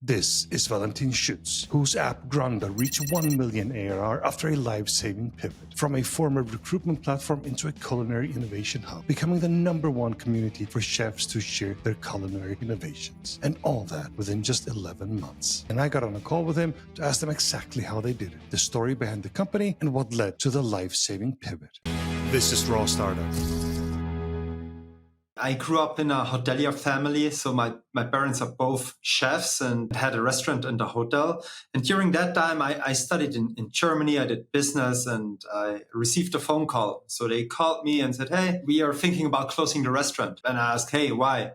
This is Valentin Schütz, whose app Granda reached 1 million ARR after a life-saving pivot from a former recruitment platform into a culinary innovation hub, becoming the #1 community for chefs to share their culinary innovations. And all that within just 11 months. And I got on a call with him to ask them exactly how they did it, the story behind the company, and what led to the life-saving pivot. This is Raw Startup. I grew up in a hotelier family, so my parents are both chefs and had a restaurant and a hotel. And during that time, I studied in Germany. I did business and I received a phone call. So they called me and said, "Hey, we are thinking about closing the restaurant." And I asked, "Hey, why?"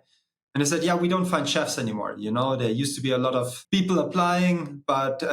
And they said, "Yeah, we don't find chefs anymore. You know, there used to be a lot of people applying, but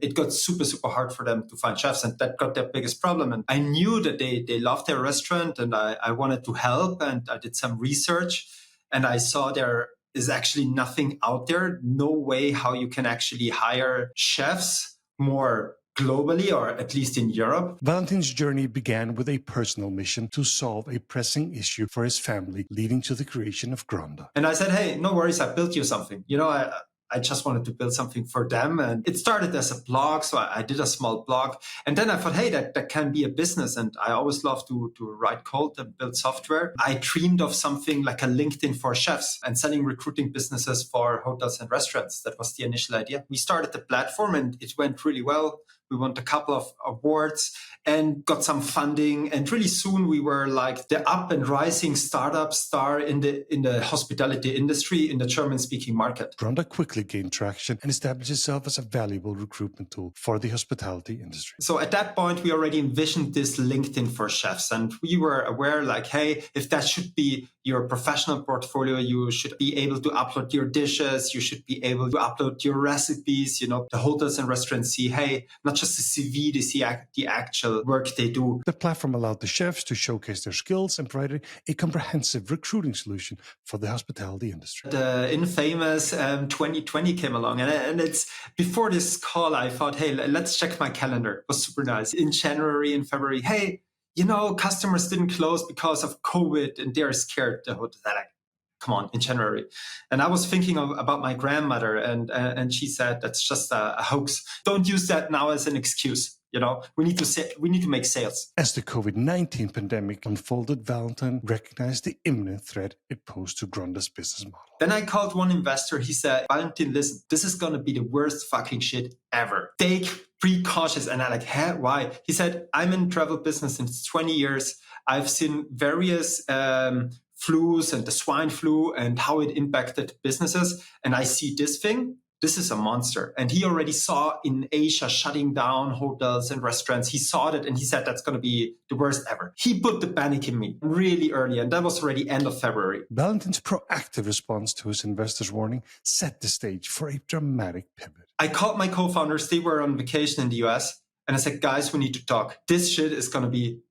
it got super, super hard for them to find chefs. And that got their biggest problem." And I knew that they loved their restaurant and I wanted to help. And I did some research and I saw there is actually nothing out there. No way how you can actually hire chefs more globally, or at least in Europe. Valentin's journey began with a personal mission to solve a pressing issue for his family, leading to the creation of Granda. And I said, "Hey, no worries, I built you something. You know, I just wanted to build something for them." And it started as a blog. So I did a small blog. And then I thought, hey, that can be a business. And I always love to write code and build software. I dreamed of something like a LinkedIn for chefs and selling recruiting businesses for hotels and restaurants. That was the initial idea. We started the platform and it went really well. We won a couple of awards and got some funding. And really soon we were like the up and rising startup star in the hospitality industry in the German-speaking market. Granda quickly gained traction and established itself as a valuable recruitment tool for the hospitality industry. So at that point, we already envisioned this LinkedIn for chefs. And we were aware like, hey, if that should be your professional portfolio, you should be able to upload your dishes. You should be able to upload your recipes. You know, the hotels and restaurants see, hey, not just the CV, they see the actual work they do. The platform allowed the chefs to showcase their skills and provided a comprehensive recruiting solution for the hospitality industry. The infamous 2020 came along. And it's before this call, I thought, hey, let's check my calendar. It was super nice. In January and February, hey, you know, customers didn't close because of COVID and they're scared. The hotel, like, come on, in January. And I was thinking about my grandmother and she said, that's just a hoax. Don't use that now as an excuse. You know, we need to make sales. As the COVID-19 pandemic unfolded, Valentin recognized the imminent threat it posed to Granda's business model. Then I called one investor. He said, "Valentin, listen, this is going to be the worst fucking shit ever. Take precautions." And I like, "Huh? Why?" He said, "I'm in travel business since 20 years. I've seen various flus and the swine flu and how it impacted businesses. And I see this thing. This is a monster." And he already saw in Asia shutting down hotels and restaurants. He saw that and he said, that's going to be the worst ever. He put the panic in me really early. And that was already end of February. Valentin's proactive response to his investors' warning set the stage for a dramatic pivot. I called my co-founders. They were on vacation in the US. And I said, "Guys, we need to talk. This shit is going to be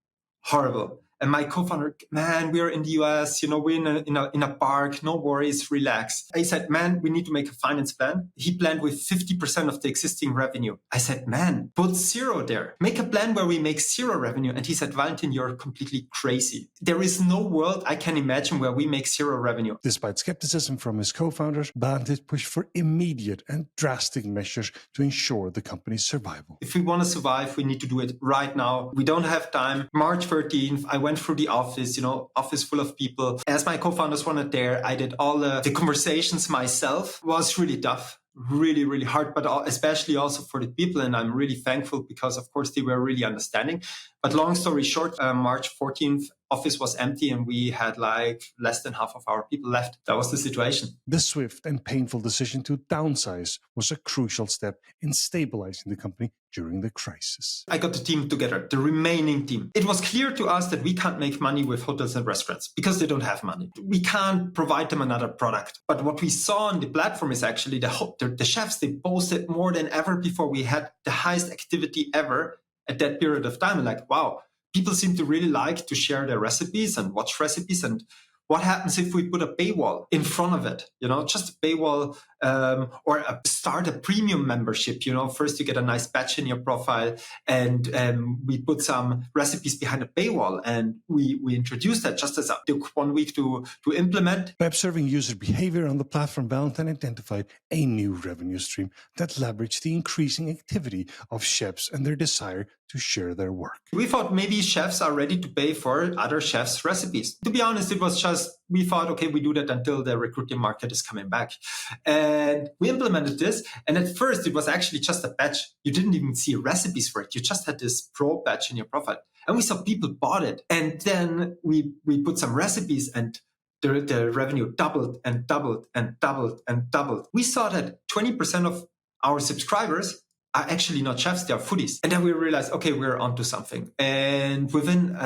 horrible." And my co-founder, "Man, we're in the US, you know, we're in a park, no worries, relax." I said, "Man, we need to make a finance plan." He planned with 50% of the existing revenue. I said, "Man, put zero there. Make a plan where we make zero revenue." And he said, "Valentin, you're completely crazy. There is no world I can imagine where we make zero revenue." Despite skepticism from his co-founders, Valentin pushed for immediate and drastic measures to ensure the company's survival. If we want to survive, we need to do it right now. We don't have time. March 13th, I went through the office, you know, office full of people. As my co-founders weren't there, I did all the conversations myself. It was really tough, really, really hard, but especially also for the people. And I'm really thankful because, of course, they were really understanding. But long story short, March 14th, office was empty and we had like less than half of our people left. That was the situation. The swift and painful decision to downsize was a crucial step in stabilizing the company during the crisis. I got the team together, the remaining team. It was clear to us that we can't make money with hotels and restaurants because they don't have money. We can't provide them another product. But what we saw on the platform is actually the chefs, they posted more than ever before. We had the highest activity ever at that period of time. Like, wow, people seem to really like to share their recipes and watch recipes. And what happens if we put a paywall in front of it? You know, just a paywall or start a premium membership. First you get a nice badge in your profile, and we put some recipes behind a paywall, and we introduced that just as it took 1 week to implement. By observing user behavior on the platform, Valentine identified a new revenue stream that leveraged the increasing activity of chefs and their desire to share their work. We thought maybe chefs are ready to pay for other chefs' recipes. To be honest, it was just, we thought, okay, we do that until the recruiting market is coming back. And we implemented this. And at first, it was actually just a badge. You didn't even see recipes for it. You just had this pro badge in your profile. And we saw people bought it. And then we put some recipes, and the revenue doubled and doubled and doubled and doubled. We saw that 20% of our subscribers are actually not chefs, they are foodies. And then we realized, okay, we're onto something. And within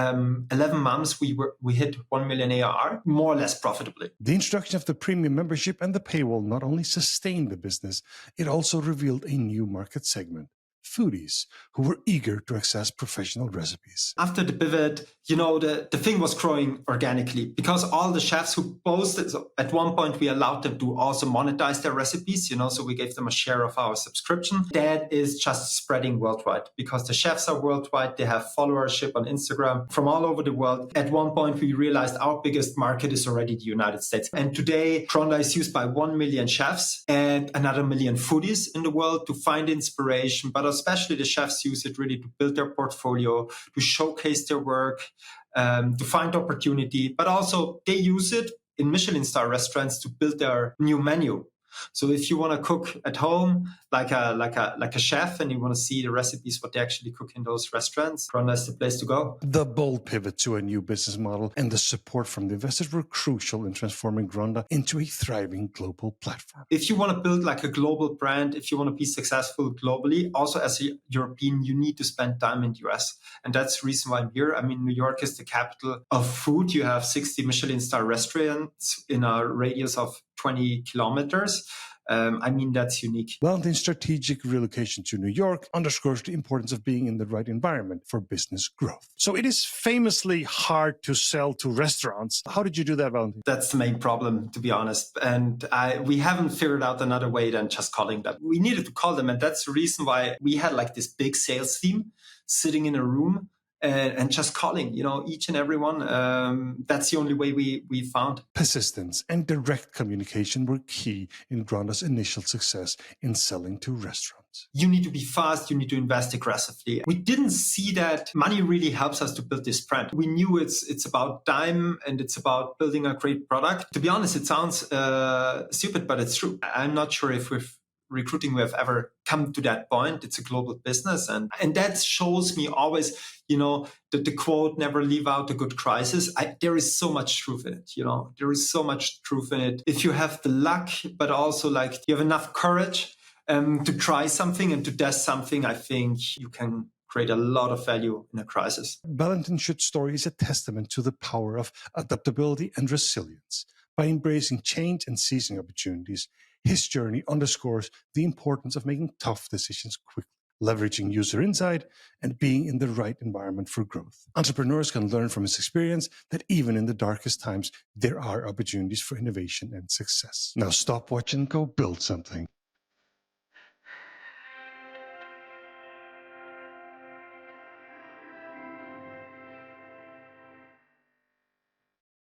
11 months, we hit 1 million ARR, more or less profitably. The introduction of the premium membership and the paywall not only sustained the business, it also revealed a new market segment: foodies, who were eager to access professional recipes. After the pivot, the thing was growing organically because all the chefs who posted, so at one point we allowed them to also monetize their recipes, so we gave them a share of our subscription. That is just spreading worldwide because the chefs are worldwide. They have followership on Instagram from all over the world. At one point, we realized our biggest market is already the United States. And today, Grondr is used by 1 million chefs and another million foodies in the world to find inspiration, but especially the chefs use it really to build their portfolio, to showcase their work, to find opportunity, but also they use it in Michelin star restaurants to build their new menu. So if you want to cook at home like a chef and you want to see the recipes, what they actually cook in those restaurants, Grondr is the place to go. The bold pivot to a new business model and the support from the investors were crucial in transforming Grondr into a thriving global platform. If you want to build like a global brand, if you want to be successful globally, also as a European, you need to spend time in the US. And that's the reason why I'm here. I mean, New York is the capital of food. You have 60 Michelin star restaurants in a radius of 20 kilometers. That's unique. Valentine's strategic relocation to New York underscores the importance of being in the right environment for business growth. So it is famously hard to sell to restaurants. How did you do that, Valentine? That's the main problem, to be honest. And we haven't figured out another way than just calling them. We needed to call them. And that's the reason why we had like this big sales team sitting in a room and just calling, each and every one. That's the only way we found. Persistence and direct communication were key in Grondr's initial success in selling to restaurants. You need to be fast. You need to invest aggressively. We didn't see that money really helps us to build this brand. We knew it's about time and it's about building a great product. To be honest, it sounds stupid, but it's true. I'm not sure if with recruiting we have ever come to that point. It's a global business. And that shows me always, that the quote, never leave out a good crisis. There is so much truth in it. There is so much truth in it. If you have the luck, but also like you have enough courage to try something and to test something, I think you can create a lot of value in a crisis. Valentin Schütz's story is a testament to the power of adaptability and resilience. By embracing change and seizing opportunities, his journey underscores the importance of making tough decisions quickly, leveraging user insight, and being in the right environment for growth. Entrepreneurs can learn from his experience that even in the darkest times, there are opportunities for innovation and success. Now stop watching, go build something.